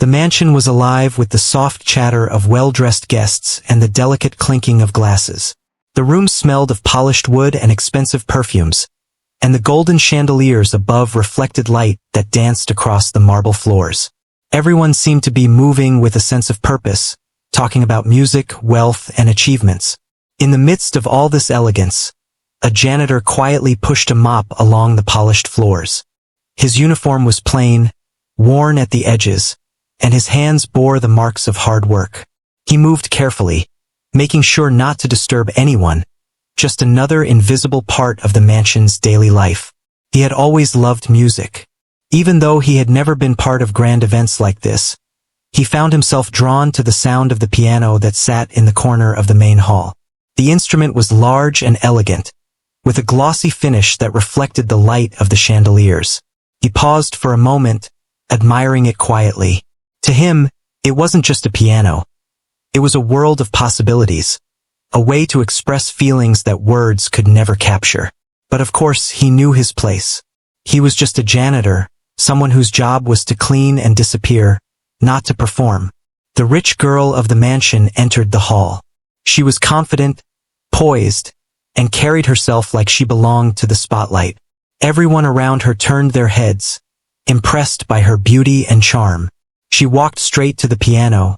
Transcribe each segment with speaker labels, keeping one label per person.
Speaker 1: The mansion was alive with the soft chatter of well-dressed guests and the delicate clinking of glasses. The room smelled of polished wood and expensive perfumes, and the golden chandeliers above reflected light that danced across the marble floors. Everyone seemed to be moving with a sense of purpose, talking about music, wealth, and achievements. In the midst of all this elegance, a janitor quietly pushed a mop along the polished floors. His uniform was plain, worn at the edges, and his hands bore the marks of hard work. He moved carefully, making sure not to disturb anyone, just another invisible part of the mansion's daily life. He had always loved music. Even though he had never been part of grand events like this, he found himself drawn to the sound of the piano that sat in the corner of the main hall. The instrument was large and elegant, with a glossy finish that reflected the light of the chandeliers. He paused for a moment, admiring it quietly. To him, it wasn't just a piano. It was a world of possibilities, a way to express feelings that words could never capture. But of course, he knew his place. He was just a janitor, someone whose job was to clean and disappear, not to perform. The rich girl of the mansion entered the hall. She was confident, poised, and carried herself like she belonged to the spotlight. Everyone around her turned their heads, impressed by her beauty and charm. She walked straight to the piano,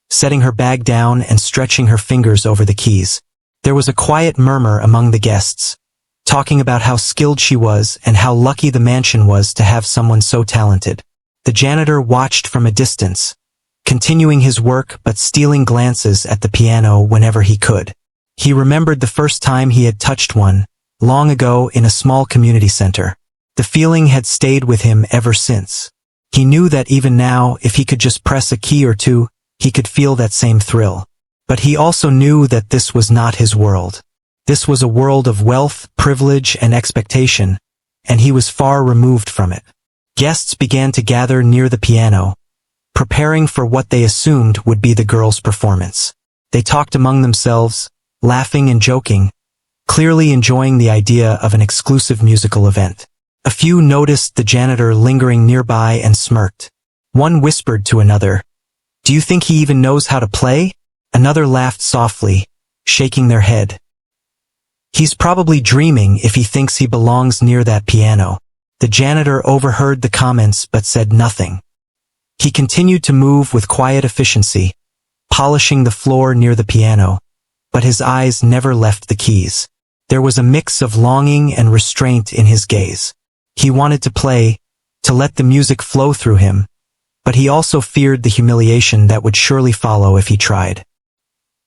Speaker 1: setting her bag down and stretching her fingers over the keys. There was a quiet murmur among the guests, talking about how skilled she was and how lucky the mansion was to have someone so talented. The janitor watched from a distance, continuing his work but stealing glances at the piano whenever he could. He remembered the first time he had touched one, long ago in a small community center. The feeling had stayed with him ever since. He knew that even now, if he could just press a key or two, he could feel that same thrill. But he also knew that this was not his world. This was a world of wealth, privilege, and expectation, and he was far removed from it. Guests began to gather near the piano, preparing for what they assumed would be the girl's performance. They talked among themselves, laughing and joking, clearly enjoying the idea of an exclusive musical event. A few noticed the janitor lingering nearby and smirked. One whispered to another, "Do you think he even knows how to play?" Another laughed softly, shaking their head. "He's probably dreaming if he thinks he belongs near that piano." The janitor overheard the comments but said nothing. He continued to move with quiet efficiency, polishing the floor near the piano, but his eyes never left the keys. There was a mix of longing and restraint in his gaze. He wanted to play, to let the music flow through him, but he also feared the humiliation that would surely follow if he tried.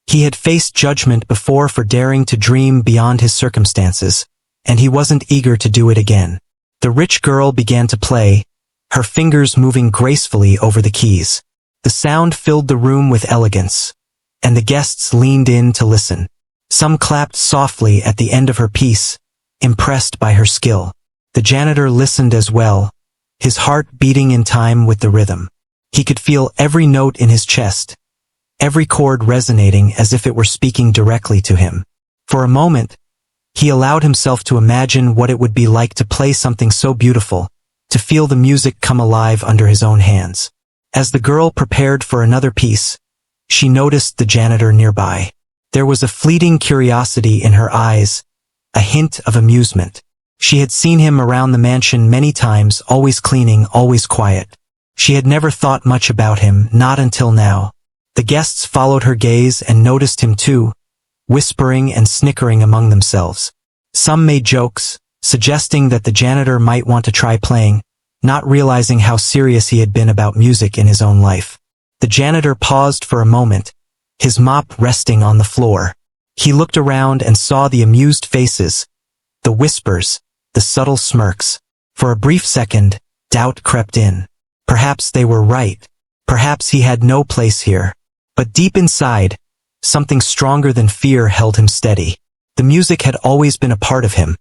Speaker 1: He had faced judgment before for daring to dream beyond his circumstances, and he wasn't eager to do it again. The rich girl began to play, her fingers moving gracefully over the keys. The sound filled the room with elegance, and the guests leaned in to listen. Some clapped softly at the end of her piece, impressed by her skill. The janitor listened as well, his heart beating in time with the rhythm. He could feel every note in his chest, every chord resonating as if it were speaking directly to him. For a moment, he allowed himself to imagine what it would be like to play something so beautiful, to feel the music come alive under his own hands. As the girl prepared for another piece, she noticed the janitor nearby. There was a fleeting curiosity in her eyes, a hint of amusement. She had seen him around the mansion many times, always cleaning, always quiet. She had never thought much about him, not until now. The guests followed her gaze and noticed him too, whispering and snickering among themselves. Some made jokes, suggesting that the janitor might want to try playing, not realizing how serious he had been about music in his own life. The janitor paused for a moment, his mop resting on the floor. He looked around and saw the amused faces, the whispers, the subtle smirks. For a brief second, doubt crept in. Perhaps they were right. Perhaps he had no place here. But deep inside, something stronger than fear held him steady. The music had always been a part of him,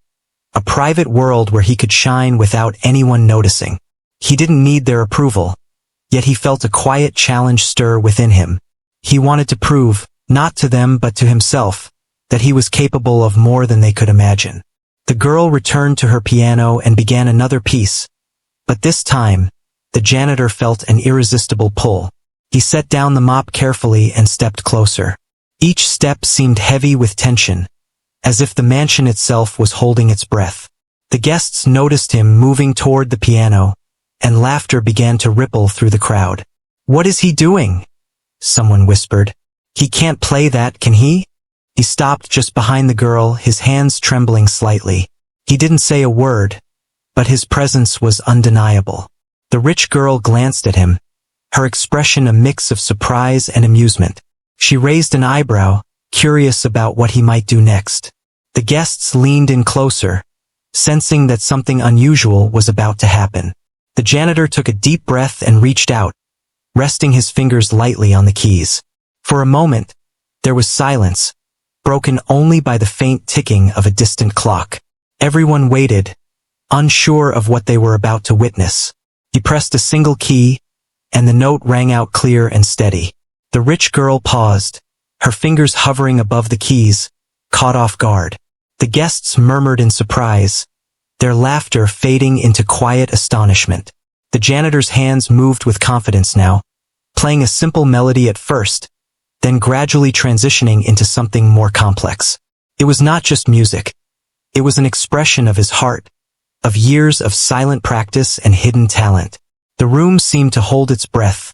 Speaker 1: a private world where he could shine without anyone noticing. He didn't need their approval, yet he felt a quiet challenge stir within him. He wanted to prove, not to them but to himself, that he was capable of more than they could imagine. The girl returned to her piano and began another piece, but this time, the janitor felt an irresistible pull. He set down the mop carefully and stepped closer. Each step seemed heavy with tension, as if the mansion itself was holding its breath. The guests noticed him moving toward the piano, and laughter began to ripple through the crowd. "What is he doing?" someone whispered. "He can't play that, can he?" He stopped just behind the girl, his hands trembling slightly. He didn't say a word, but his presence was undeniable. The rich girl glanced at him, her expression a mix of surprise and amusement. She raised an eyebrow, curious about what he might do next. The guests leaned in closer, sensing that something unusual was about to happen. The janitor took a deep breath and reached out, resting his fingers lightly on the keys. For a moment, there was silence, broken only by the faint ticking of a distant clock. Everyone waited, unsure of what they were about to witness. He pressed a single key, and the note rang out clear and steady. The rich girl paused, her fingers hovering above the keys, caught off guard. The guests murmured in surprise, their laughter fading into quiet astonishment. The janitor's hands moved with confidence now, playing a simple melody at first, then gradually transitioning into something more complex. It was not just music. It was an expression of his heart, of years of silent practice and hidden talent. The room seemed to hold its breath,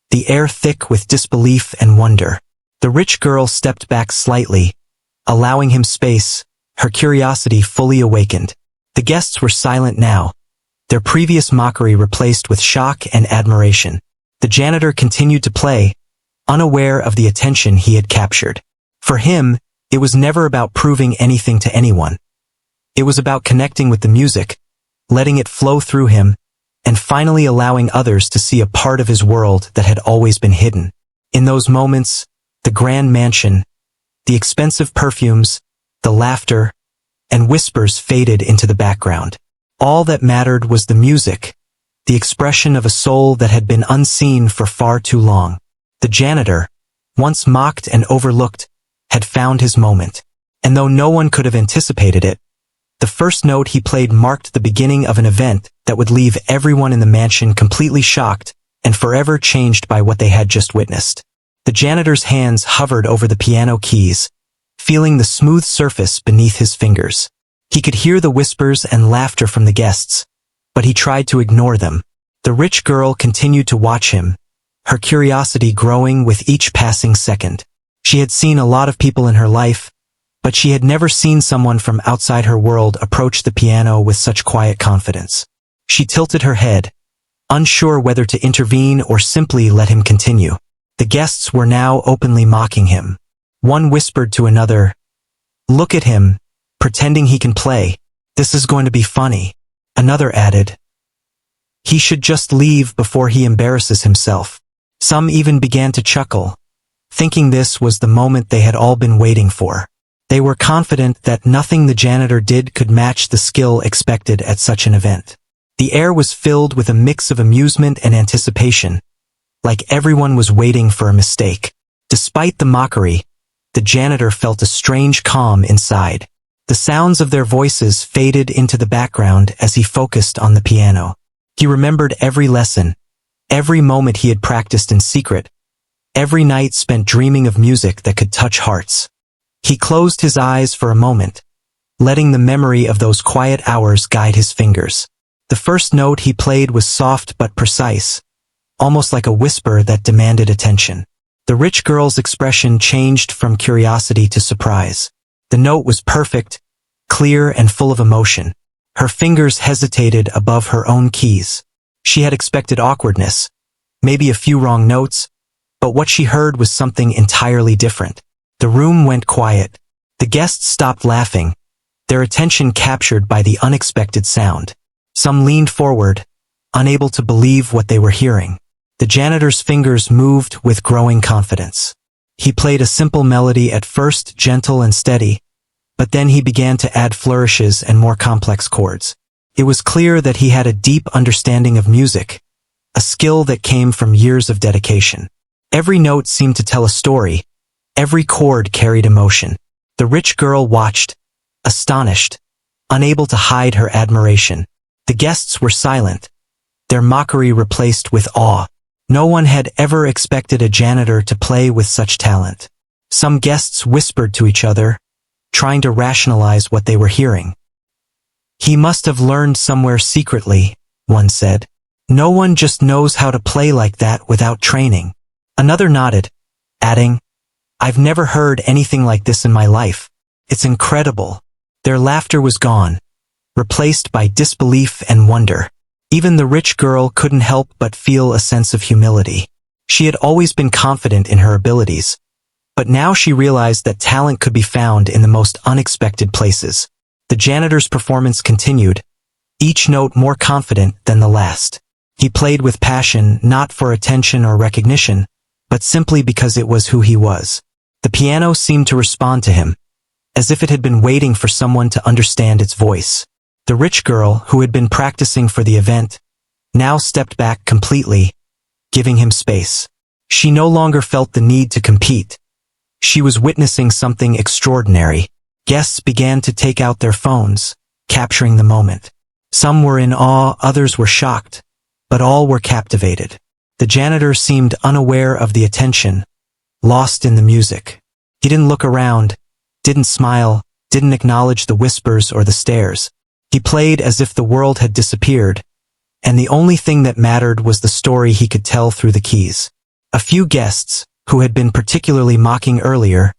Speaker 1: the air thick with disbelief and wonder. The rich girl stepped back slightly, allowing him space, her curiosity fully awakened. The guests were silent now, their previous mockery replaced with shock and admiration. The janitor continued to play, unaware of the attention he had captured. For him, it was never about proving anything to anyone. It was about connecting with the music, letting it flow through him, and finally allowing others to see a part of his world that had always been hidden. In those moments, the grand mansion, the expensive perfumes, the laughter, and whispers faded into the background. All that mattered was the music, the expression of a soul that had been unseen for far too long. The janitor, once mocked and overlooked, had found his moment. And though no one could have anticipated it, the first note he played marked the beginning of an event that would leave everyone in the mansion completely shocked and forever changed by what they had just witnessed. The janitor's hands hovered over the piano keys, feeling the smooth surface beneath his fingers. He could hear the whispers and laughter from the guests, but he tried to ignore them. The rich girl continued to watch him, her curiosity growing with each passing second. She had seen a lot of people in her life, but she had never seen someone from outside her world approach the piano with such quiet confidence. She tilted her head, unsure whether to intervene or simply let him continue. The guests were now openly mocking him. One whispered to another, "Look at him, pretending he can play. This is going to be funny." Another added, "He should just leave before he embarrasses himself." Some even began to chuckle, thinking this was the moment they had all been waiting for. They were confident that nothing the janitor did could match the skill expected at such an event. The air was filled with a mix of amusement and anticipation, like everyone was waiting for a mistake. Despite the mockery, the janitor felt a strange calm inside. The sounds of their voices faded into the background as he focused on the piano. He remembered every lesson, every moment he had practiced in secret, every night spent dreaming of music that could touch hearts. He closed his eyes for a moment, letting the memory of those quiet hours guide his fingers. The first note he played was soft but precise, almost like a whisper that demanded attention. The rich girl's expression changed from curiosity to surprise. The note was perfect, clear and full of emotion. Her fingers hesitated above her own keys. She had expected awkwardness, maybe a few wrong notes, but what she heard was something entirely different. The room went quiet. The guests stopped laughing, their attention captured by the unexpected sound. Some leaned forward, unable to believe what they were hearing. The janitor's fingers moved with growing confidence. He played a simple melody, at first gentle and steady, but then he began to add flourishes and more complex chords. It was clear that he had a deep understanding of music, a skill that came from years of dedication. Every note seemed to tell a story. Every chord carried emotion. The rich girl watched, astonished, unable to hide her admiration. The guests were silent, their mockery replaced with awe. No one had ever expected a janitor to play with such talent. Some guests whispered to each other, trying to rationalize what they were hearing. "He must have learned somewhere secretly," one said. "No one just knows how to play like that without training." Another nodded, adding, "I've never heard anything like this in my life. It's incredible." Their laughter was gone, replaced by disbelief and wonder. Even the rich girl couldn't help but feel a sense of humility. She had always been confident in her abilities, but now she realized that talent could be found in the most unexpected places. The janitor's performance continued, each note more confident than the last. He played with passion, not for attention or recognition, but simply because it was who he was. The piano seemed to respond to him, as if it had been waiting for someone to understand its voice. The rich girl, who had been practicing for the event, now stepped back completely, giving him space. She no longer felt the need to compete. She was witnessing something extraordinary. Guests began to take out their phones, capturing the moment. Some were in awe, others were shocked, but all were captivated. The janitor seemed unaware of the attention, lost in the music. He didn't look around, didn't smile, didn't acknowledge the whispers or the stares. He played as if the world had disappeared, and the only thing that mattered was the story he could tell through the keys. A few guests, who had been particularly mocking earlier,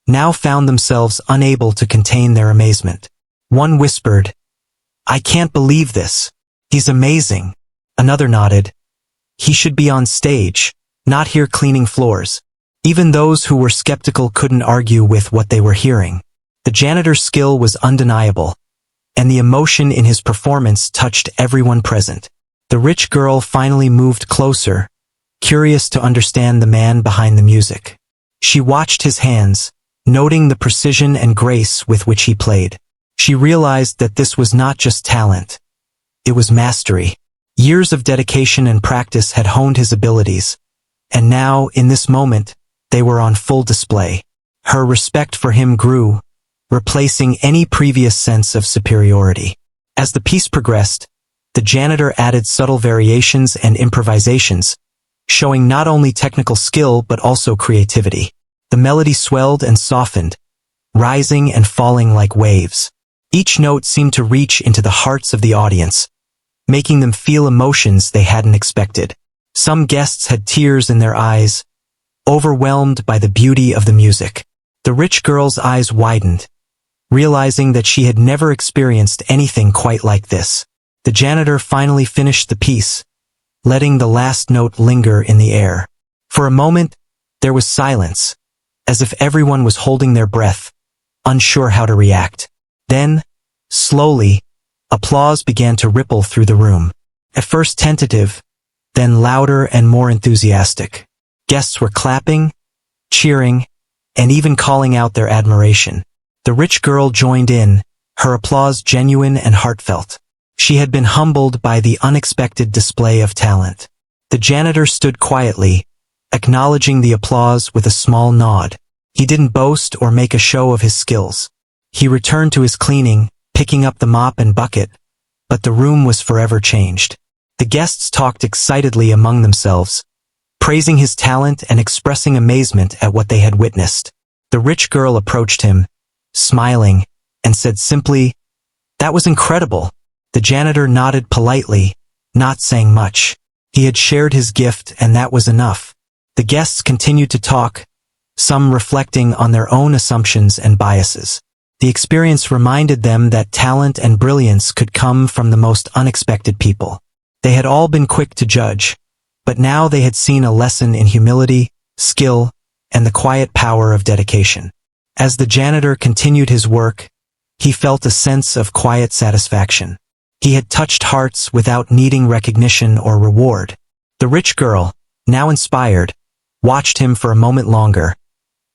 Speaker 1: now found themselves unable to contain their amazement. One whispered, "I can't believe this. He's amazing." Another nodded, "He should be on stage, not here cleaning floors." Even those who were skeptical couldn't argue with what they were hearing. The janitor's skill was undeniable, and the emotion in his performance touched everyone present. The rich girl finally moved closer, curious to understand the man behind the music. She watched his hands, noting the precision and grace with which he played. She realized that this was not just talent. It was mastery. Years of dedication and practice had honed his abilities, and now, in this moment, they were on full display. Her respect for him grew, replacing any previous sense of superiority. As the piece progressed, the janitor added subtle variations and improvisations, showing not only technical skill but also creativity. The melody swelled and softened, rising and falling like waves. Each note seemed to reach into the hearts of the audience, making them feel emotions they hadn't expected. Some guests had tears in their eyes, overwhelmed by the beauty of the music. The rich girl's eyes widened, realizing that she had never experienced anything quite like this. The janitor finally finished the piece, letting the last note linger in the air. For a moment, there was silence, as if everyone was holding their breath, unsure how to react. Then, slowly, applause began to ripple through the room. At first tentative, then louder and more enthusiastic. Guests were clapping, cheering, and even calling out their admiration. The rich girl joined in, her applause genuine and heartfelt. She had been humbled by the unexpected display of talent. The janitor stood quietly, acknowledging the applause with a small nod. He didn't boast or make a show of his skills. He returned to his cleaning, picking up the mop and bucket, but the room was forever changed. The guests talked excitedly among themselves, praising his talent and expressing amazement at what they had witnessed. The rich girl approached him, smiling, and said simply, "That was incredible." The janitor nodded politely, not saying much. He had shared his gift, and that was enough. The guests continued to talk, some reflecting on their own assumptions and biases. The experience reminded them that talent and brilliance could come from the most unexpected people. They had all been quick to judge, but now they had seen a lesson in humility, skill, and the quiet power of dedication. As the janitor continued his work, he felt a sense of quiet satisfaction. He had touched hearts without needing recognition or reward. The rich girl, now inspired, watched him for a moment longer,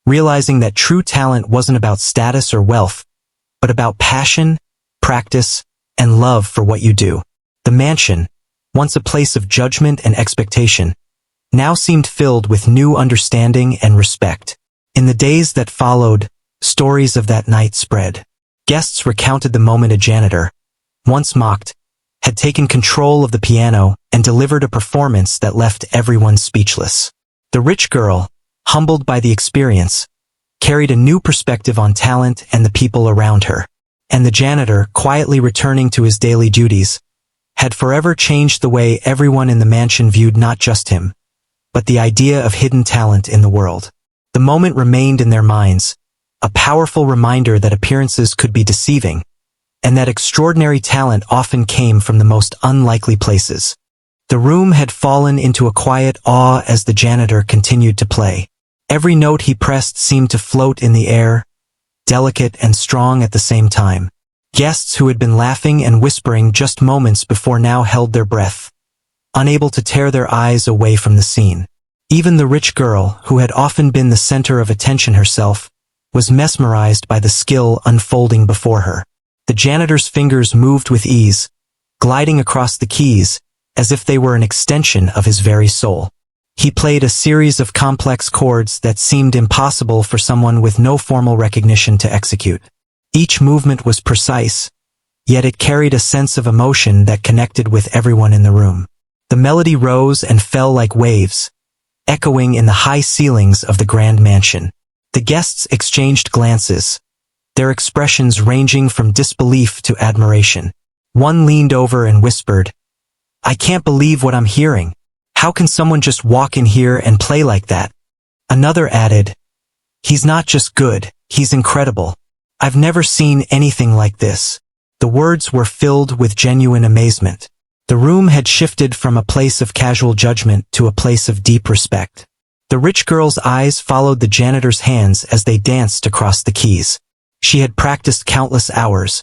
Speaker 1: realizing that true talent wasn't about status or wealth, but about passion, practice, and love for what you do. The mansion, once a place of judgment and expectation, now seemed filled with new understanding and respect. In the days that followed, stories of that night spread. Guests recounted the moment a janitor, once mocked, had taken control of the piano and delivered a performance that left everyone speechless. The rich girl, humbled by the experience, carried a new perspective on talent and the people around her. And the janitor, quietly returning to his daily duties, had forever changed the way everyone in the mansion viewed not just him, but the idea of hidden talent in the world. The moment remained in their minds, a powerful reminder that appearances could be deceiving, and that extraordinary talent often came from the most unlikely places. The room had fallen into a quiet awe as the janitor continued to play. Every note he pressed seemed to float in the air, delicate and strong at the same time. Guests who had been laughing and whispering just moments before now held their breath, unable to tear their eyes away from the scene. Even the rich girl, who had often been the center of attention herself, was mesmerized by the skill unfolding before her. The janitor's fingers moved with ease, gliding across the keys, as if they were an extension of his very soul. He played a series of complex chords that seemed impossible for someone with no formal recognition to execute. Each movement was precise, yet it carried a sense of emotion that connected with everyone in the room. The melody rose and fell like waves, echoing in the high ceilings of the grand mansion. The guests exchanged glances, their expressions ranging from disbelief to admiration. One leaned over and whispered, "I can't believe what I'm hearing. How can someone just walk in here and play like that?" Another added, "He's not just good, he's incredible. I've never seen anything like this." The words were filled with genuine amazement. The room had shifted from a place of casual judgment to a place of deep respect. The rich girl's eyes followed the janitor's hands as they danced across the keys. She had practiced countless hours,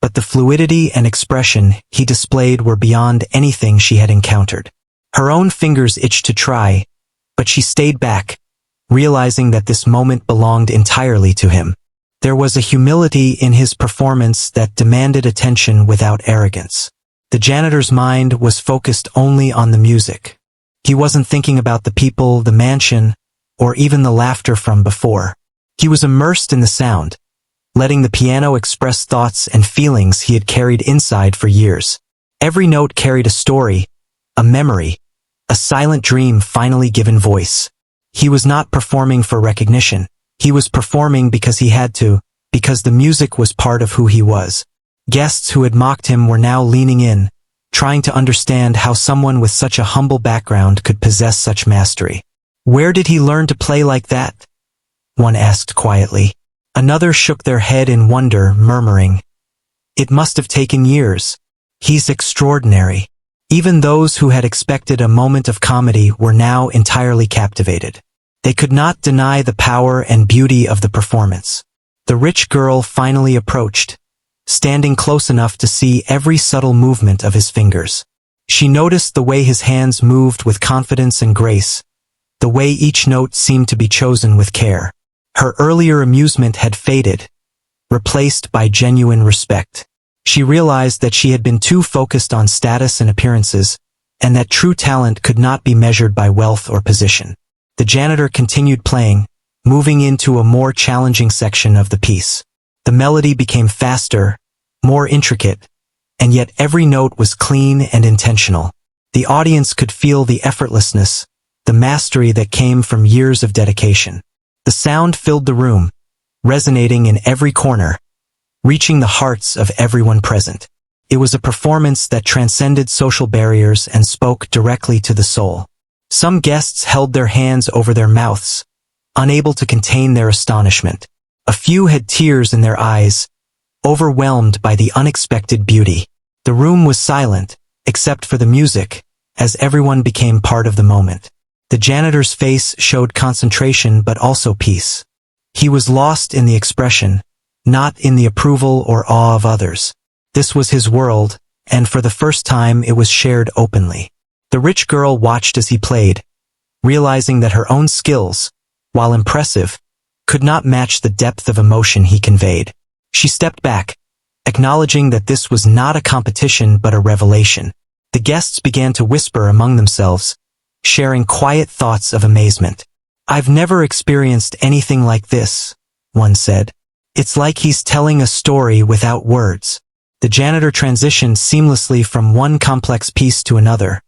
Speaker 1: but the fluidity and expression he displayed were beyond anything she had encountered. Her own fingers itched to try, but she stayed back, realizing that this moment belonged entirely to him. There was a humility in his performance that demanded attention without arrogance. The janitor's mind was focused only on the music. He wasn't thinking about the people, the mansion, or even the laughter from before. He was immersed in the sound, letting the piano express thoughts and feelings he had carried inside for years. Every note carried a story, a memory, a silent dream finally given voice. He was not performing for recognition. He was performing because he had to, because the music was part of who he was. Guests who had mocked him were now leaning in, trying to understand how someone with such a humble background could possess such mastery. "Where did he learn to play like that?" one asked quietly. Another shook their head in wonder, murmuring, "It must have taken years. He's extraordinary." Even those who had expected a moment of comedy were now entirely captivated. They could not deny the power and beauty of the performance. The rich girl finally approached, standing close enough to see every subtle movement of his fingers. She noticed the way his hands moved with confidence and grace, the way each note seemed to be chosen with care. Her earlier amusement had faded, replaced by genuine respect. She realized that she had been too focused on status and appearances, and that true talent could not be measured by wealth or position. The janitor continued playing, moving into a more challenging section of the piece. The melody became faster, more intricate, and yet every note was clean and intentional. The audience could feel the effortlessness, the mastery that came from years of dedication. The sound filled the room, resonating in every corner, reaching the hearts of everyone present. It was a performance that transcended social barriers and spoke directly to the soul. Some guests held their hands over their mouths, unable to contain their astonishment. A few had tears in their eyes, overwhelmed by the unexpected beauty. The room was silent, except for the music, as everyone became part of the moment. The janitor's face showed concentration but also peace. He was lost in the expression, not in the approval or awe of others. This was his world, and for the first time it was shared openly. The rich girl watched as he played, realizing that her own skills, while impressive, could not match the depth of emotion he conveyed. She stepped back, acknowledging that this was not a competition but a revelation. The guests began to whisper among themselves, sharing quiet thoughts of amazement. "I've never experienced anything like this," one said. "It's like he's telling a story without words." The janitor transitioned seamlessly from one complex piece to another,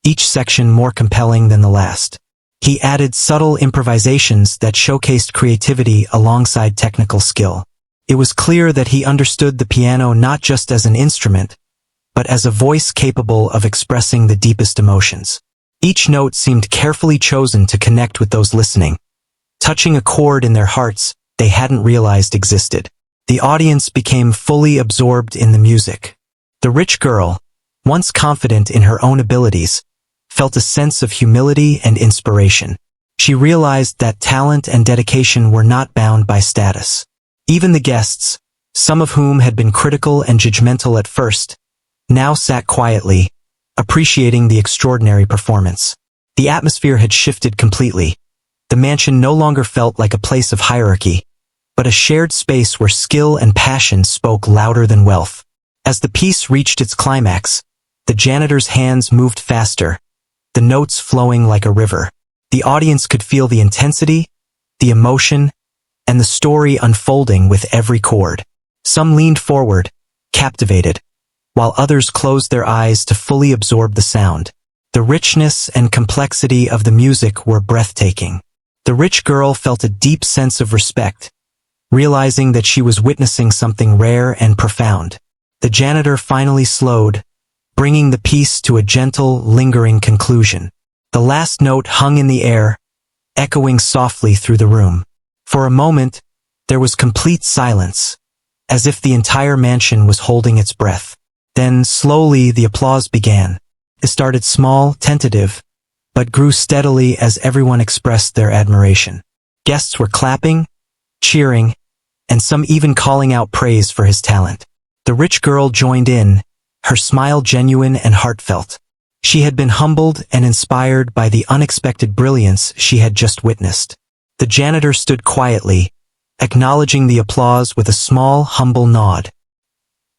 Speaker 1: each section more compelling than the last. He added subtle improvisations that showcased creativity alongside technical skill. It was clear that he understood the piano not just as an instrument, but as a voice capable of expressing the deepest emotions. Each note seemed carefully chosen to connect with those listening, touching a chord in their hearts they hadn't realized existed. The audience became fully absorbed in the music. The rich girl, once confident in her own abilities, felt a sense of humility and inspiration. She realized that talent and dedication were not bound by status. Even the guests, some of whom had been critical and judgmental at first, now sat quietly, appreciating the extraordinary performance. The atmosphere had shifted completely. The mansion no longer felt like a place of hierarchy, but a shared space where skill and passion spoke louder than wealth. As the piece reached its climax, the janitor's hands moved faster, the notes flowing like a river. The audience could feel the intensity, the emotion, and the story unfolding with every chord. Some leaned forward, captivated, while others closed their eyes to fully absorb the sound. The richness and complexity of the music were breathtaking. The rich girl felt a deep sense of respect, realizing that she was witnessing something rare and profound. The janitor finally slowed, bringing the piece to a gentle, lingering conclusion. The last note hung in the air, echoing softly through the room. For a moment, there was complete silence, as if the entire mansion was holding its breath. Then, slowly, the applause began. It started small, tentative, but grew steadily as everyone expressed their admiration. Guests were clapping, cheering, and some even calling out praise for his talent. The rich girl joined in, her smile genuine and heartfelt. She had been humbled and inspired by the unexpected brilliance she had just witnessed. The janitor stood quietly, acknowledging the applause with a small, humble nod.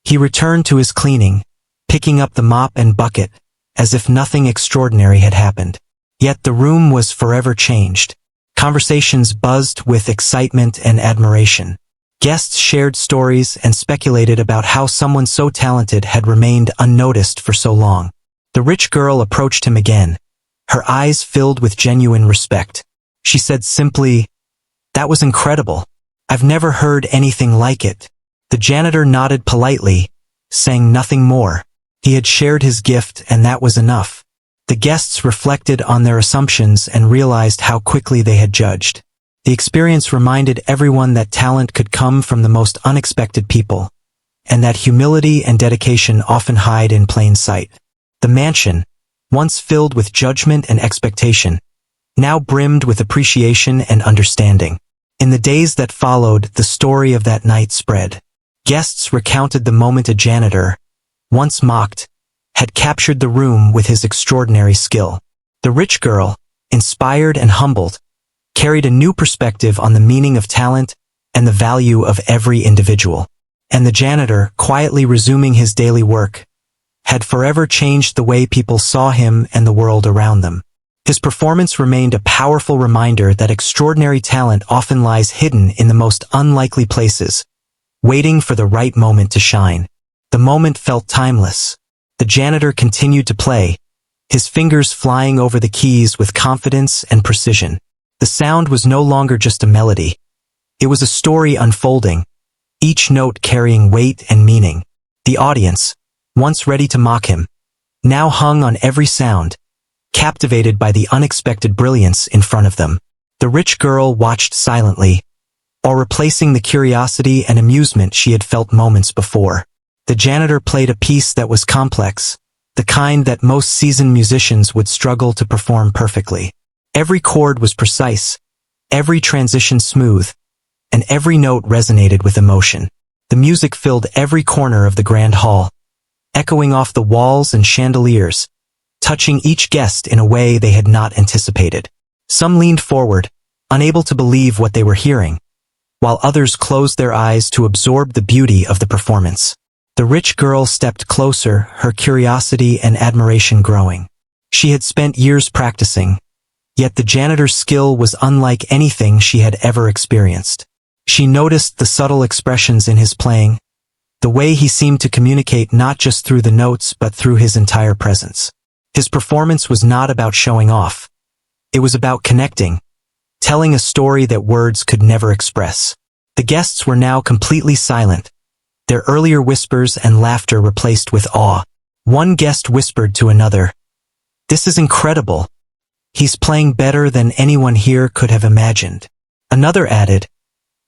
Speaker 1: He returned to his cleaning, picking up the mop and bucket, as if nothing extraordinary had happened. Yet the room was forever changed. Conversations buzzed with excitement and admiration. Guests shared stories and speculated about how someone so talented had remained unnoticed for so long. The rich girl approached him again, her eyes filled with genuine respect. She said simply, "That was incredible. I've never heard anything like it." The janitor nodded politely, saying nothing more. He had shared his gift and that was enough. The guests reflected on their assumptions and realized how quickly they had judged. The experience reminded everyone that talent could come from the most unexpected people, and that humility and dedication often hide in plain sight. The mansion, once filled with judgment and expectation, now brimmed with appreciation and understanding. In the days that followed, the story of that night spread. Guests recounted the moment a janitor, once mocked, had captured the room with his extraordinary skill. The rich girl, inspired and humbled, carried a new perspective on the meaning of talent and the value of every individual. And the janitor, quietly resuming his daily work, had forever changed the way people saw him and the world around them. His performance remained a powerful reminder that extraordinary talent often lies hidden in the most unlikely places, waiting for the right moment to shine. The moment felt timeless. The janitor continued to play, his fingers flying over the keys with confidence and precision. The sound was no longer just a melody. It was a story unfolding, each note carrying weight and meaning. The audience, once ready to mock him, now hung on every sound, captivated by the unexpected brilliance in front of them. The rich girl watched silently, while replacing the curiosity and amusement she had felt moments before. The janitor played a piece that was complex, the kind that most seasoned musicians would struggle to perform perfectly. Every chord was precise, every transition smooth, and every note resonated with emotion. The music filled every corner of the grand hall, echoing off the walls and chandeliers, touching each guest in a way they had not anticipated. Some leaned forward, unable to believe what they were hearing, while others closed their eyes to absorb the beauty of the performance. The rich girl stepped closer, her curiosity and admiration growing. She had spent years practicing, yet the janitor's skill was unlike anything she had ever experienced. She noticed the subtle expressions in his playing, the way he seemed to communicate not just through the notes but through his entire presence. His performance was not about showing off. It was about connecting, telling a story that words could never express. The guests were now completely silent, their earlier whispers and laughter replaced with awe. One guest whispered to another, "This is incredible. He's playing better than anyone here could have imagined." Another added,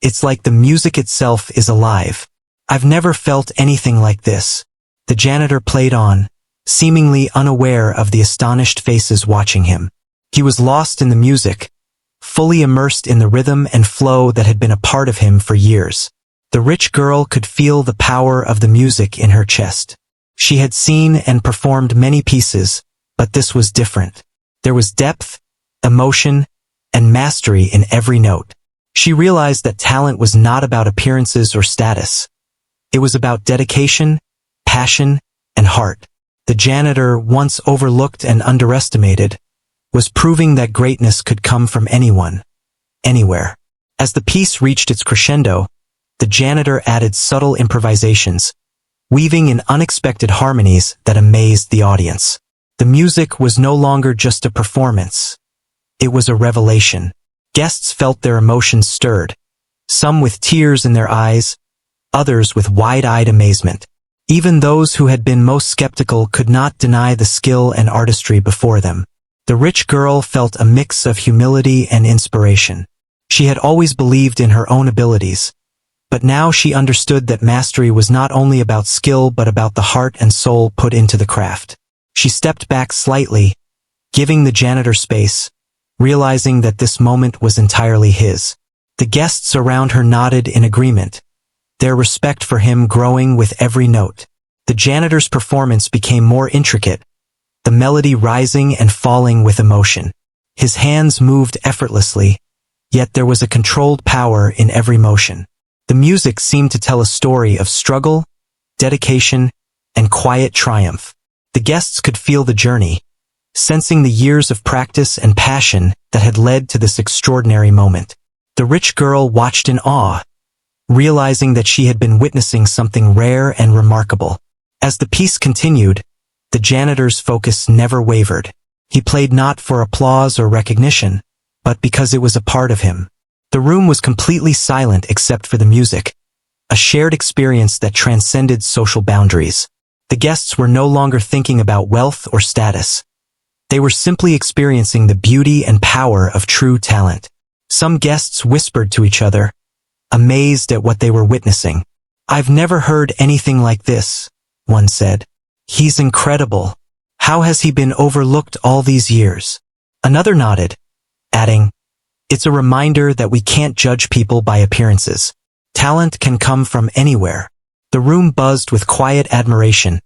Speaker 1: "It's like the music itself is alive. I've never felt anything like this." The janitor played on, seemingly unaware of the astonished faces watching him. He was lost in the music, fully immersed in the rhythm and flow that had been a part of him for years. The rich girl could feel the power of the music in her chest. She had seen and performed many pieces, but this was different. There was depth, emotion, and mastery in every note. She realized that talent was not about appearances or status. It was about dedication, passion, and heart. The janitor, once overlooked and underestimated, was proving that greatness could come from anyone, anywhere. As the piece reached its crescendo, the janitor added subtle improvisations, weaving in unexpected harmonies that amazed the audience. The music was no longer just a performance. It was a revelation. Guests felt their emotions stirred, some with tears in their eyes, others with wide-eyed amazement. Even those who had been most skeptical could not deny the skill and artistry before them. The rich girl felt a mix of humility and inspiration. She had always believed in her own abilities, but now she understood that mastery was not only about skill but about the heart and soul put into the craft. She stepped back slightly, giving the janitor space, realizing that this moment was entirely his. The guests around her nodded in agreement, their respect for him growing with every note. The janitor's performance became more intricate, the melody rising and falling with emotion. His hands moved effortlessly, yet there was a controlled power in every motion. The music seemed to tell a story of struggle, dedication, and quiet triumph. The guests could feel the journey, sensing the years of practice and passion that had led to this extraordinary moment. The rich girl watched in awe, realizing that she had been witnessing something rare and remarkable. As the piece continued, the janitor's focus never wavered. He played not for applause or recognition, but because it was a part of him. The room was completely silent except for the music, a shared experience that transcended social boundaries. The guests were no longer thinking about wealth or status. They were simply experiencing the beauty and power of true talent. Some guests whispered to each other, amazed at what they were witnessing. "I've never heard anything like this," one said. "He's incredible. How has he been overlooked all these years?" Another nodded, adding, "It's a reminder that we can't judge people by appearances. Talent can come from anywhere." The room buzzed with quiet admiration,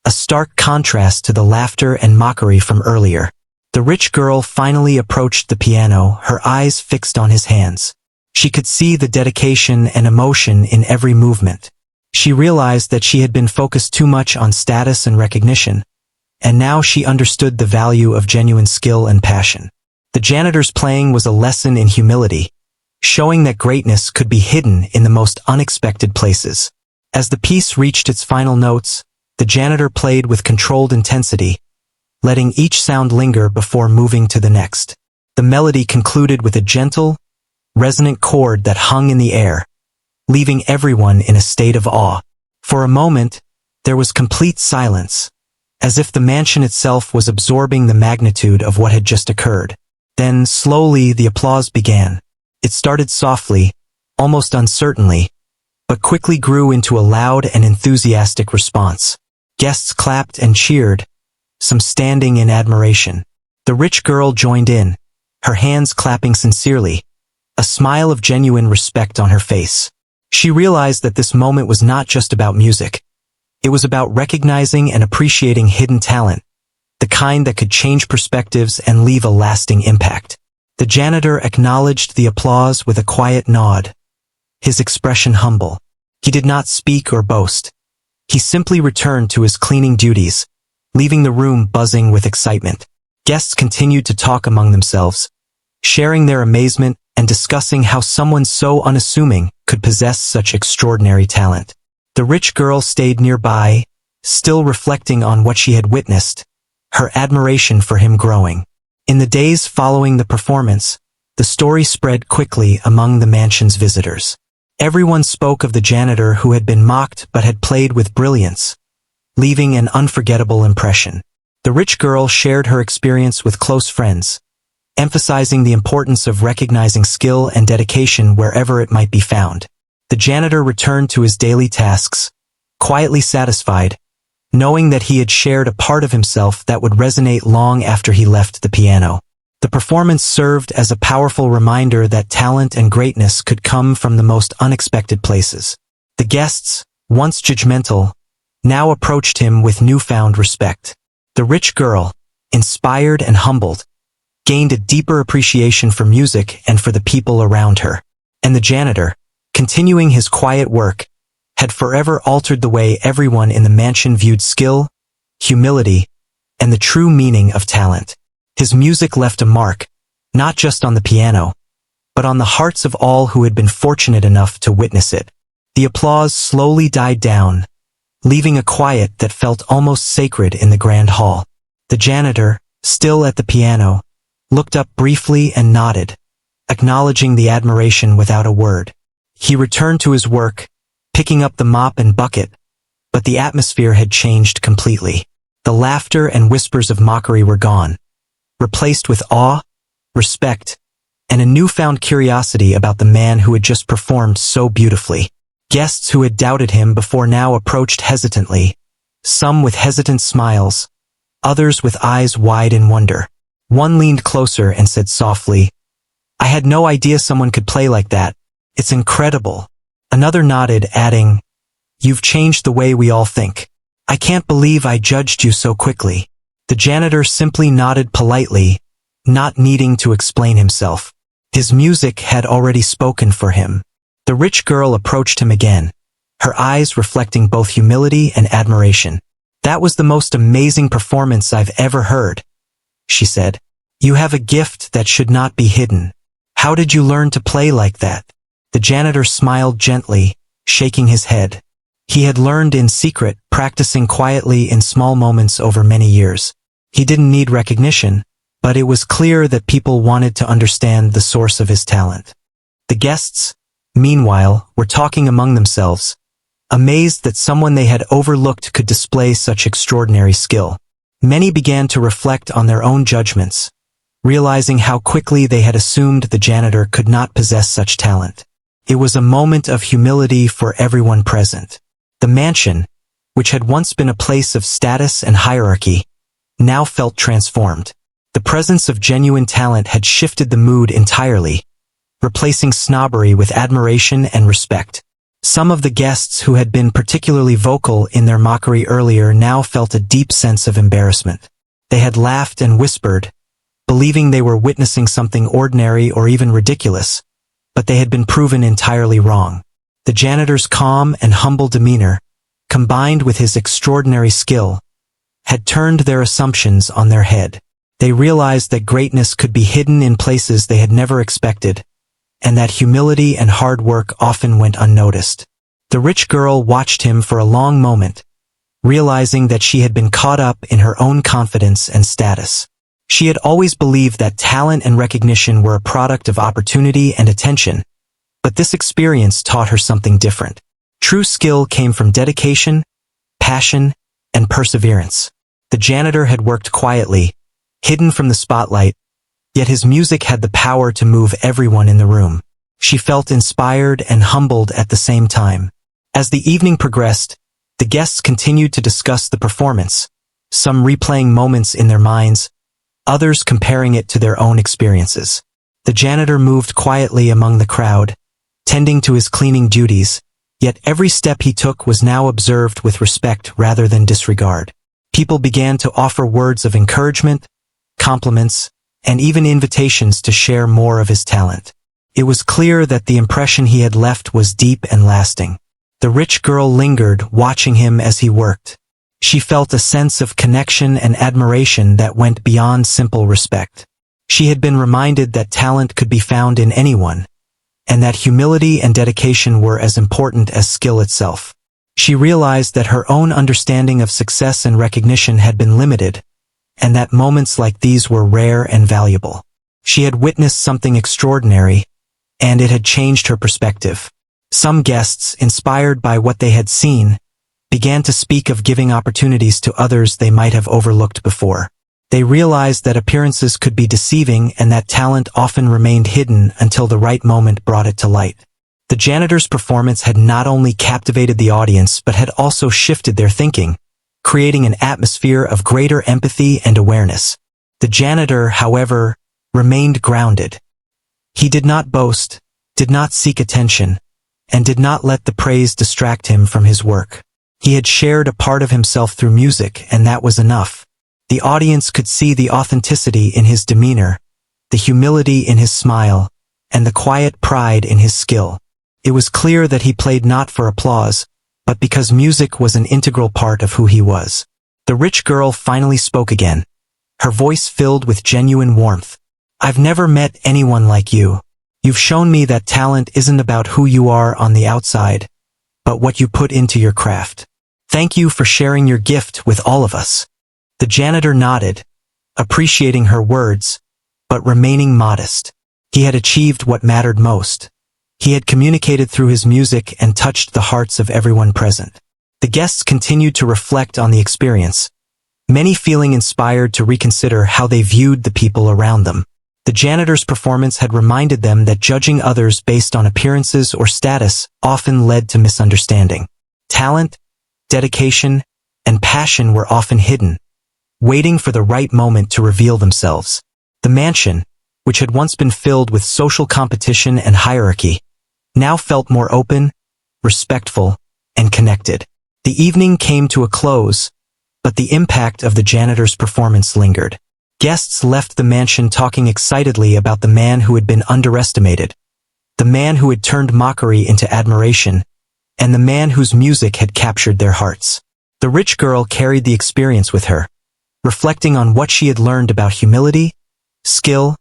Speaker 1: a stark contrast to the laughter and mockery from earlier. The rich girl finally approached the piano, her eyes fixed on his hands. She could see the dedication and emotion in every movement. She realized that she had been focused too much on status and recognition, and now she understood the value of genuine skill and passion. The janitor's playing was a lesson in humility, showing that greatness could be hidden in the most unexpected places. As the piece reached its final notes, the janitor played with controlled intensity, letting each sound linger before moving to the next. The melody concluded with a gentle, resonant chord that hung in the air, leaving everyone in a state of awe. For a moment, there was complete silence, as if the mansion itself was absorbing the magnitude of what had just occurred. Then, slowly, the applause began. It started softly, almost uncertainly, but quickly grew into a loud and enthusiastic response. Guests clapped and cheered, some standing in admiration. The rich girl joined in, her hands clapping sincerely, a smile of genuine respect on her face. She realized that this moment was not just about music. It was about recognizing and appreciating hidden talent, the kind that could change perspectives and leave a lasting impact. The janitor acknowledged the applause with a quiet nod, his expression humble. He did not speak or boast. He simply returned to his cleaning duties, leaving the room buzzing with excitement. Guests continued to talk among themselves, sharing their amazement and discussing how someone so unassuming could possess such extraordinary talent. The rich girl stayed nearby, still reflecting on what she had witnessed, her admiration for him growing. In the days following the performance, the story spread quickly among the mansion's visitors. Everyone spoke of the janitor who had been mocked but had played with brilliance, leaving an unforgettable impression. The rich girl shared her experience with close friends, emphasizing the importance of recognizing skill and dedication wherever it might be found. The janitor returned to his daily tasks, quietly satisfied, knowing that he had shared a part of himself that would resonate long after he left the piano. The performance served as a powerful reminder that talent and greatness could come from the most unexpected places. The guests, once judgmental, now approached him with newfound respect. The rich girl, inspired and humbled, gained a deeper appreciation for music and for the people around her. And the janitor, continuing his quiet work, had forever altered the way everyone in the mansion viewed skill, humility, and the true meaning of talent. His music left a mark, not just on the piano, but on the hearts of all who had been fortunate enough to witness it. The applause slowly died down, leaving a quiet that felt almost sacred in the grand hall. The janitor, still at the piano, looked up briefly and nodded, acknowledging the admiration without a word. He returned to his work, picking up the mop and bucket, but the atmosphere had changed completely. The laughter and whispers of mockery were gone, replaced with awe, respect, and a newfound curiosity about the man who had just performed so beautifully. Guests who had doubted him before now approached hesitantly, some with hesitant smiles, others with eyes wide in wonder. One leaned closer and said softly, "I had no idea someone could play like that. It's incredible." Another nodded, adding, "You've changed the way we all think. I can't believe I judged you so quickly." The janitor simply nodded politely, not needing to explain himself. His music had already spoken for him. The rich girl approached him again, her eyes reflecting both humility and admiration. "That was the most amazing performance I've ever heard," she said. "You have a gift that should not be hidden. How did you learn to play like that?" The janitor smiled gently, shaking his head. He had learned in secret, practicing quietly in small moments over many years. He didn't need recognition, but it was clear that people wanted to understand the source of his talent. The guests, meanwhile, were talking among themselves, amazed that someone they had overlooked could display such extraordinary skill. Many began to reflect on their own judgments, realizing how quickly they had assumed the janitor could not possess such talent. It was a moment of humility for everyone present. The mansion, which had once been a place of status and hierarchy, now felt transformed. The presence of genuine talent had shifted the mood entirely, replacing snobbery with admiration and respect. Some of the guests who had been particularly vocal in their mockery earlier now felt a deep sense of embarrassment. They had laughed and whispered, believing they were witnessing something ordinary or even ridiculous, but they had been proven entirely wrong. The janitor's calm and humble demeanor, combined with his extraordinary skill, had turned their assumptions on their head. They realized that greatness could be hidden in places they had never expected, and that humility and hard work often went unnoticed. The rich girl watched him for a long moment, realizing that she had been caught up in her own confidence and status. She had always believed that talent and recognition were a product of opportunity and attention, but this experience taught her something different. True skill came from dedication, passion, and perseverance. The janitor had worked quietly, hidden from the spotlight, yet his music had the power to move everyone in the room. She felt inspired and humbled at the same time. As the evening progressed, the guests continued to discuss the performance, some replaying moments in their minds, others comparing it to their own experiences. The janitor moved quietly among the crowd, tending to his cleaning duties, yet every step he took was now observed with respect rather than disregard. People began to offer words of encouragement, compliments, and even invitations to share more of his talent. It was clear that the impression he had left was deep and lasting. The rich girl lingered, watching him as he worked. She felt a sense of connection and admiration that went beyond simple respect. She had been reminded that talent could be found in anyone, and that humility and dedication were as important as skill itself. She realized that her own understanding of success and recognition had been limited, and that moments like these were rare and valuable. She had witnessed something extraordinary, and it had changed her perspective. Some guests, inspired by what they had seen, began to speak of giving opportunities to others they might have overlooked before. They realized that appearances could be deceiving and that talent often remained hidden until the right moment brought it to light. The janitor's performance had not only captivated the audience but had also shifted their thinking, creating an atmosphere of greater empathy and awareness. The janitor, however, remained grounded. He did not boast, did not seek attention, and did not let the praise distract him from his work. He had shared a part of himself through music, and that was enough. The audience could see the authenticity in his demeanor, the humility in his smile, and the quiet pride in his skill. It was clear that he played not for applause, but because music was an integral part of who he was. The rich girl finally spoke again, her voice filled with genuine warmth. "I've never met anyone like you. You've shown me that talent isn't about who you are on the outside, but what you put into your craft. Thank you for sharing your gift with all of us." The janitor nodded, appreciating her words, but remaining modest. He had achieved what mattered most. He had communicated through his music and touched the hearts of everyone present. The guests continued to reflect on the experience, many feeling inspired to reconsider how they viewed the people around them. The janitor's performance had reminded them that judging others based on appearances or status often led to misunderstanding. Talent, dedication, and passion were often hidden, waiting for the right moment to reveal themselves. The mansion, which had once been filled with social competition and hierarchy, now felt more open, respectful, and connected. The evening came to a close, but the impact of the janitor's performance lingered. Guests left the mansion talking excitedly about the man who had been underestimated, the man who had turned mockery into admiration, and the man whose music had captured their hearts. The rich girl carried the experience with her, reflecting on what she had learned about humility, skill,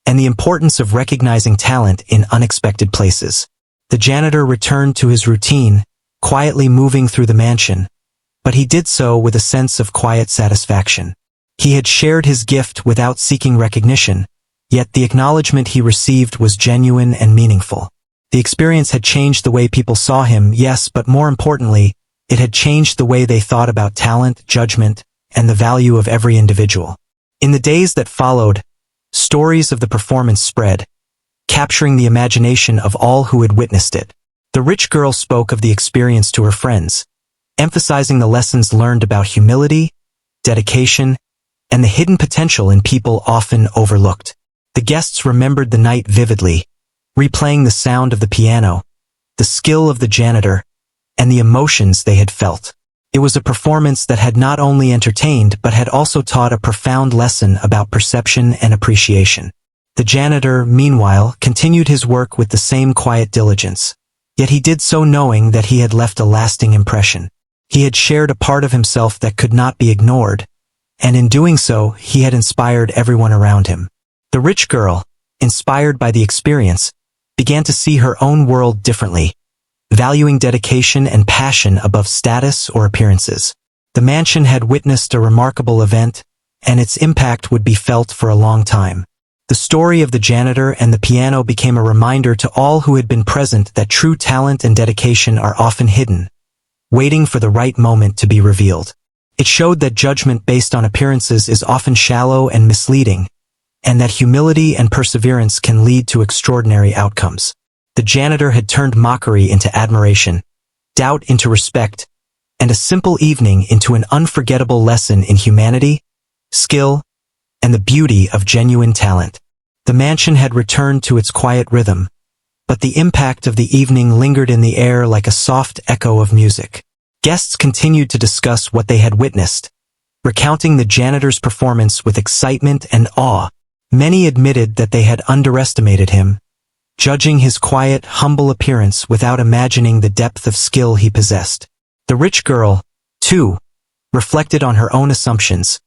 Speaker 1: and the importance of recognizing talent in unexpected places. The janitor returned to his routine, quietly moving through the mansion, but he did so with a sense of quiet satisfaction. He had shared his gift without seeking recognition, yet the acknowledgement he received was genuine and meaningful. The experience had changed the way people saw him, yes, but more importantly, it had changed the way they thought about talent, judgment, and the value of every individual. In the days that followed, stories of the performance spread, capturing the imagination of all who had witnessed it. The rich girl spoke of the experience to her friends, emphasizing the lessons learned about humility, dedication, and the hidden potential in people often overlooked. The guests remembered the night vividly, replaying the sound of the piano, the skill of the janitor, and the emotions they had felt. It was a performance that had not only entertained but had also taught a profound lesson about perception and appreciation. The janitor, meanwhile, continued his work with the same quiet diligence, yet he did so knowing that he had left a lasting impression. He had shared a part of himself that could not be ignored, and in doing so, he had inspired everyone around him. The rich girl, inspired by the experience, began to see her own world differently, valuing dedication and passion above status or appearances. The mansion had witnessed a remarkable event, and its impact would be felt for a long time. The story of the janitor and the piano became a reminder to all who had been present that true talent and dedication are often hidden, waiting for the right moment to be revealed. It showed that judgment based on appearances is often shallow and misleading, and that humility and perseverance can lead to extraordinary outcomes. The janitor had turned mockery into admiration, doubt into respect, and a simple evening into an unforgettable lesson in humanity, skill, and the beauty of genuine talent. The mansion had returned to its quiet rhythm, but the impact of the evening lingered in the air like a soft echo of music. Guests continued to discuss what they had witnessed, recounting the janitor's performance with excitement and awe. Many admitted that they had underestimated him, judging his quiet, humble appearance without imagining the depth of skill he possessed. The rich girl, too, reflected on her own assumptions,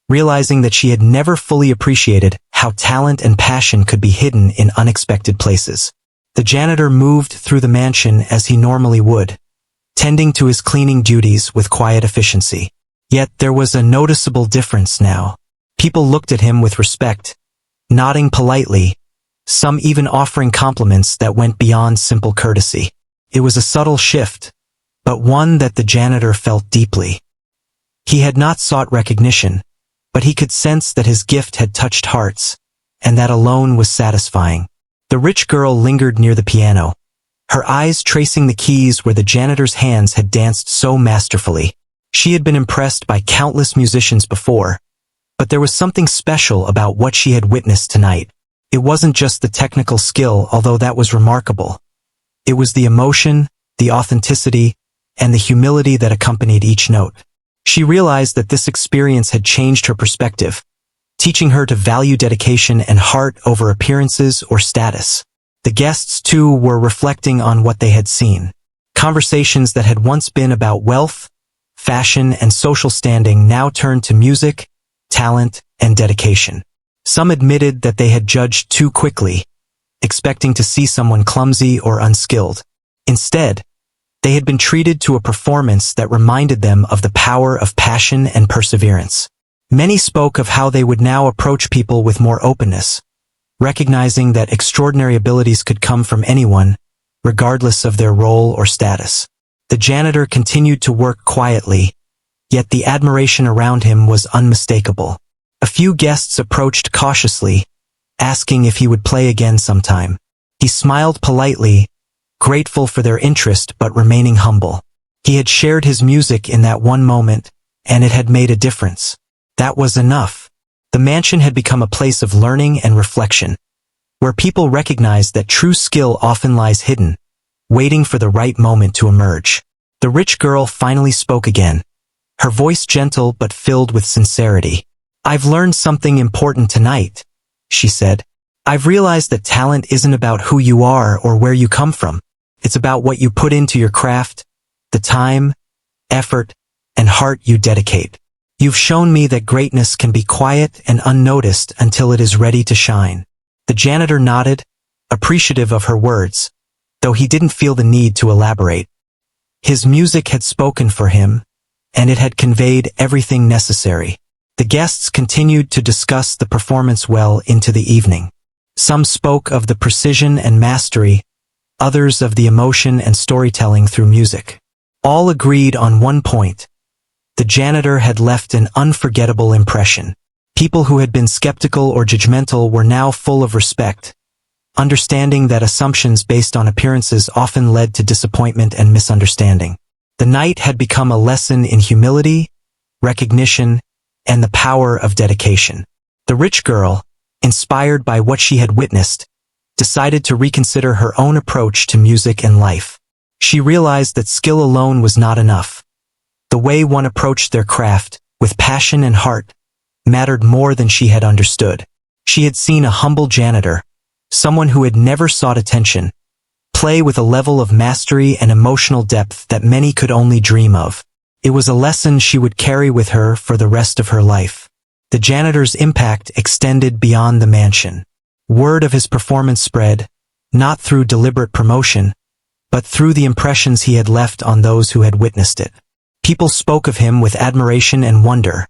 Speaker 1: realizing that she had never fully appreciated how talent and passion could be hidden in unexpected places. The janitor moved through the mansion as he normally would, tending to his cleaning duties with quiet efficiency. Yet there was a noticeable difference now. People looked at him with respect, nodding politely, some even offering compliments that went beyond simple courtesy. It was a subtle shift, but one that the janitor felt deeply. He had not sought recognition, but he could sense that his gift had touched hearts, and that alone was satisfying. The rich girl lingered near the piano, her eyes tracing the keys where the janitor's hands had danced so masterfully. She had been impressed by countless musicians before, but there was something special about what she had witnessed tonight. It wasn't just the technical skill, although that was remarkable. It was the emotion, the authenticity, and the humility that accompanied each note. She realized that this experience had changed her perspective, teaching her to value dedication and heart over appearances or status. The guests, too, were reflecting on what they had seen. Conversations that had once been about wealth, fashion, and social standing now turned to music, talent, and dedication. Some admitted that they had judged too quickly, expecting to see someone clumsy or unskilled. Instead, they had been treated to a performance that reminded them of the power of passion and perseverance. Many spoke of how they would now approach people with more openness, recognizing that extraordinary abilities could come from anyone, regardless of their role or status. The janitor continued to work quietly, yet the admiration around him was unmistakable. A few guests approached cautiously, asking if he would play again sometime. He smiled politely, grateful for their interest but remaining humble. He had shared his music in that one moment, and it had made a difference. That was enough. The mansion had become a place of learning and reflection, where people recognized that true skill often lies hidden, waiting for the right moment to emerge. The rich girl finally spoke again, her voice gentle but filled with sincerity. "I've learned something important tonight," she said. "I've realized that talent isn't about who you are or where you come from. It's about what you put into your craft, the time, effort, and heart you dedicate. You've shown me that greatness can be quiet and unnoticed until it is ready to shine." The janitor nodded, appreciative of her words, though he didn't feel the need to elaborate. His music had spoken for him, and it had conveyed everything necessary. The guests continued to discuss the performance well into the evening. Some spoke of the precision and mastery, others of the emotion and storytelling through music. All agreed on one point: the janitor had left an unforgettable impression. People who had been skeptical or judgmental were now full of respect, understanding that assumptions based on appearances often led to disappointment and misunderstanding. The night had become a lesson in humility, recognition, and the power of dedication. The rich girl, inspired by what she had witnessed, decided to reconsider her own approach to music and life. She realized that skill alone was not enough. The way one approached their craft, with passion and heart, mattered more than she had understood. She had seen a humble janitor, someone who had never sought attention, play with a level of mastery and emotional depth that many could only dream of. It was a lesson she would carry with her for the rest of her life. The janitor's impact extended beyond the mansion. Word of his performance spread, not through deliberate promotion, but through the impressions he had left on those who had witnessed it. People spoke of him with admiration and wonder,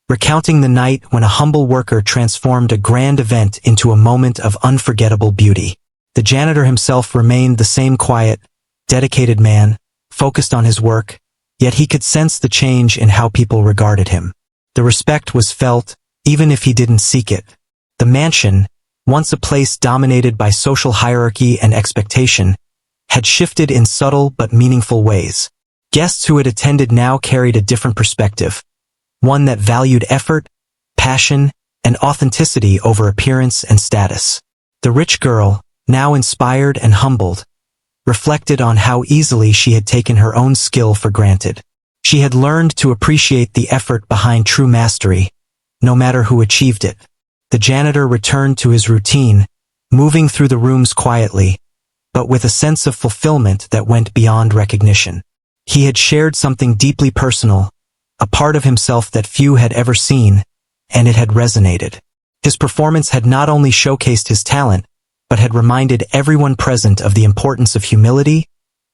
Speaker 1: recounting the night when a humble worker transformed a grand event into a moment of unforgettable beauty. The janitor himself remained the same quiet, dedicated man, focused on his work, yet he could sense the change in how people regarded him. The respect was felt, even if he didn't seek it. The mansion, once a place dominated by social hierarchy and expectation, had shifted in subtle but meaningful ways. Guests who had attended now carried a different perspective, one that valued effort, passion, and authenticity over appearance and status. The rich girl, now inspired and humbled, reflected on how easily she had taken her own skill for granted. She had learned to appreciate the effort behind true mastery, no matter who achieved it. The janitor returned to his routine, moving through the rooms quietly, but with a sense of fulfillment that went beyond recognition. He had shared something deeply personal, a part of himself that few had ever seen, and it had resonated. His performance had not only showcased his talent, but had reminded everyone present of the importance of humility,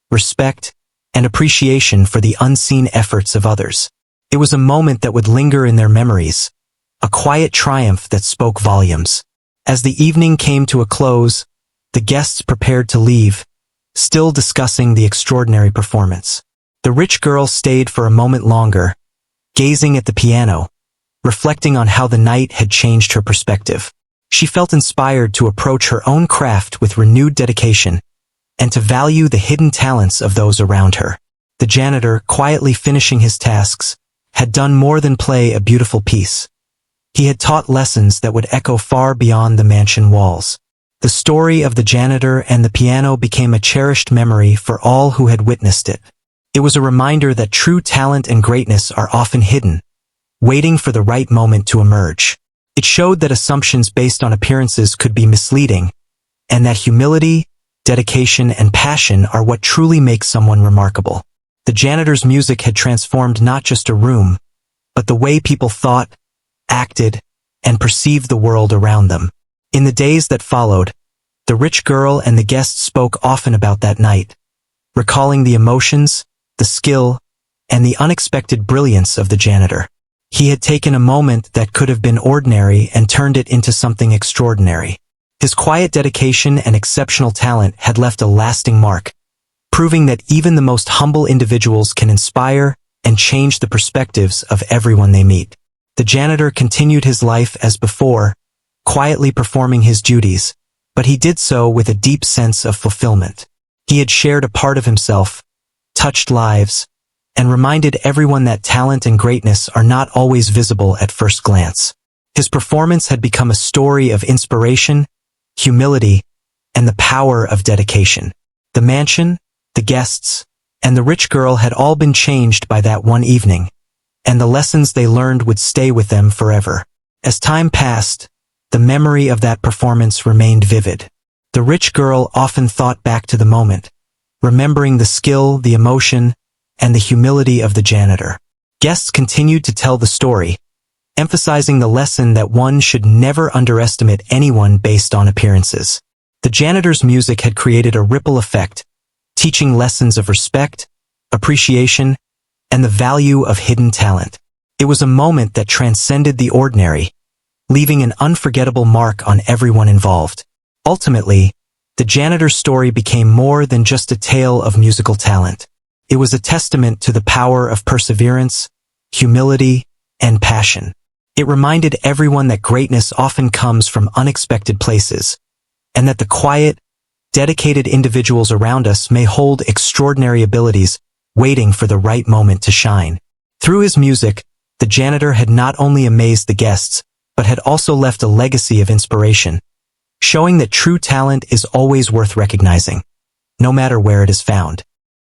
Speaker 1: respect, and appreciation for the unseen efforts of others. It was a moment that would linger in their memories, a quiet triumph that spoke volumes. As the evening came to a close, the guests prepared to leave, still discussing the extraordinary performance. The rich girl stayed for a moment longer, gazing at the piano, reflecting on how the night had changed her perspective. She felt inspired to approach her own craft with renewed dedication and to value the hidden talents of those around her. The janitor, quietly finishing his tasks, had done more than play a beautiful piece. He had taught lessons that would echo far beyond the mansion walls. The story of the janitor and the piano became a cherished memory for all who had witnessed it. It was a reminder that true talent and greatness are often hidden, waiting for the right moment to emerge. It showed that assumptions based on appearances could be misleading, and that humility, dedication, and passion are what truly make someone remarkable. The janitor's music had transformed not just a room, but the way people thought, acted, and perceived the world around them. In the days that followed, the rich girl and the guests spoke often about that night, recalling the emotions, the skill, and the unexpected brilliance of the janitor. He had taken a moment that could have been ordinary and turned it into something extraordinary. His quiet dedication and exceptional talent had left a lasting mark, proving that even the most humble individuals can inspire and change the perspectives of everyone they meet. The janitor continued his life as before, quietly performing his duties, but he did so with a deep sense of fulfillment. He had shared a part of himself, touched lives, and reminded everyone that talent and greatness are not always visible at first glance. His performance had become a story of inspiration, humility, and the power of dedication. The mansion, the guests, and the rich girl had all been changed by that one evening, and the lessons they learned would stay with them forever. As time passed, the memory of that performance remained vivid. The rich girl often thought back to the moment, remembering the skill, the emotion, and the humility of the janitor. Guests continued to tell the story, emphasizing the lesson that one should never underestimate anyone based on appearances. The janitor's music had created a ripple effect, teaching lessons of respect, appreciation, and the value of hidden talent. It was a moment that transcended the ordinary, leaving an unforgettable mark on everyone involved. Ultimately, the janitor's story became more than just a tale of musical talent. It was a testament to the power of perseverance, humility, and passion. It reminded everyone that greatness often comes from unexpected places, and that the quiet, dedicated individuals around us may hold extraordinary abilities waiting for the right moment to shine. Through his music, the janitor had not only amazed the guests, but had also left a legacy of inspiration, showing that true talent is always worth recognizing, no matter where it is found.